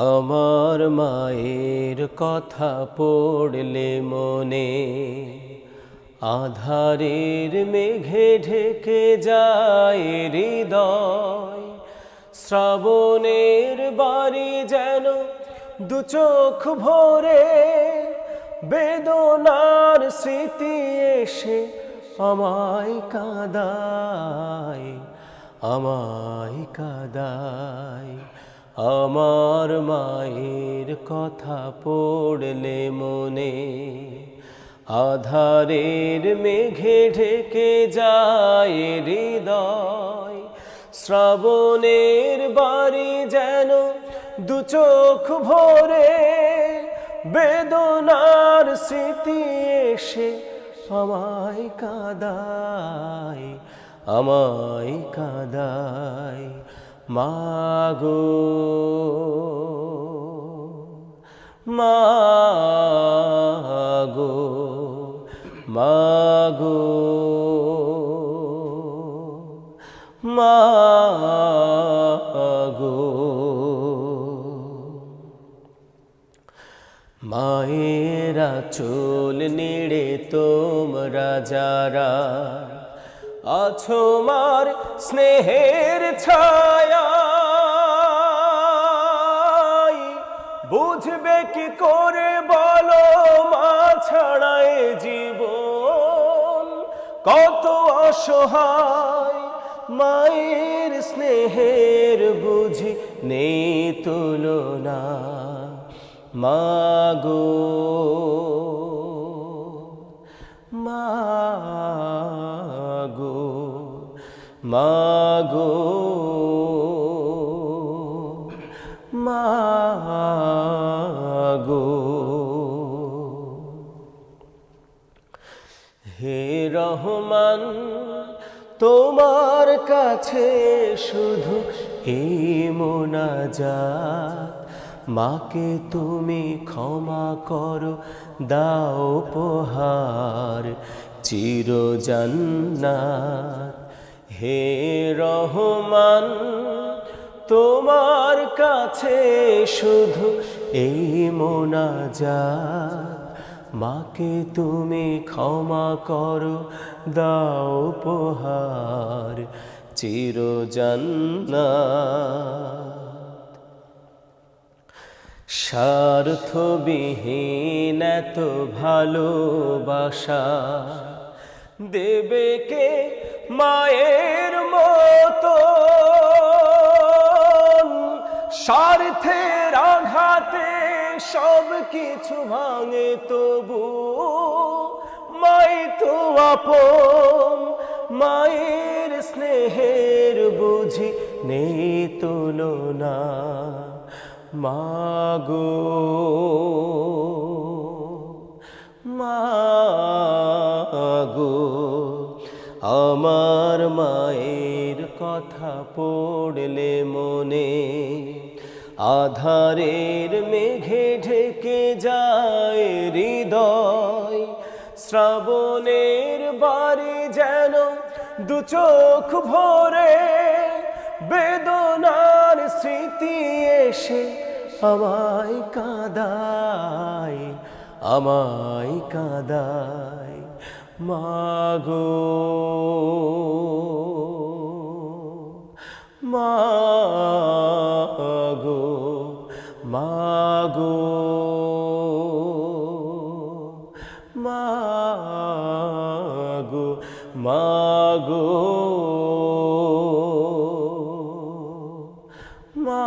আমার মায়ের কথা পড়লে মনে আধারের মেঘে ঢেকে যায় হৃদয়। শ্রাবণের বাড়ি যেন দু চোখ ভরে, বেদনার স্মৃতি এসে আমায় কাঁদায়, আমায় কাঁদায়। আমার মায়ের কথা পড়লে মনে আধারের মেঘে ঢেকে যায় হৃদয়। শ্রাবণের বাড়ি যেন দু চোখ ভরে, বেদনার স্মৃতি এসে আমায় কাঁদায়, আমায় কাঁদায়। মাগো মাগো মাগো মাগো। মায়েরা চুল নেড়ে তোমরা যারা আছো মার স্নেহের ছায়ায়, বুঝবে কি করে বলো মা ছাড়ায় জীবন কত অসহায়। মায়ের স্নেহের বুঝি নেই তুলনা। মাগো মাগো মাগো মাগো। হে রহমান, তোমার কাছে শুধু এই মোনাজাত। মাকে তুমি ক্ষমা করো, দাও উপহার চির জান্নাত। হে রহমান, তোমার কাছে শুধু এই মোনাজাত। মাকে তুমি ক্ষমা করো, দাও উপহার চির জান্নাত। স্বার্থবিহীন এত ভালোবাসা দেবে কে মায়ের মতো? স্বার্থের আঘাতে সব কিছু ভাঙে, তবু মাই তো আপন। মায়ের স্নেহের বুঝি নেই তুলনা। মাগো মাগো। আমার মায়ের কথা পড়লে মনে আধারের মেঘে ঢেকে যায় হৃদয়। শ্রাবণের বাড়ি যেন দু চোখ ভরে, বেদনার স্মৃতি এসে আমায় কাঁদায়, আমায় কাঁদায়। মাগো মাগো মাগো মাগো মাগো মা।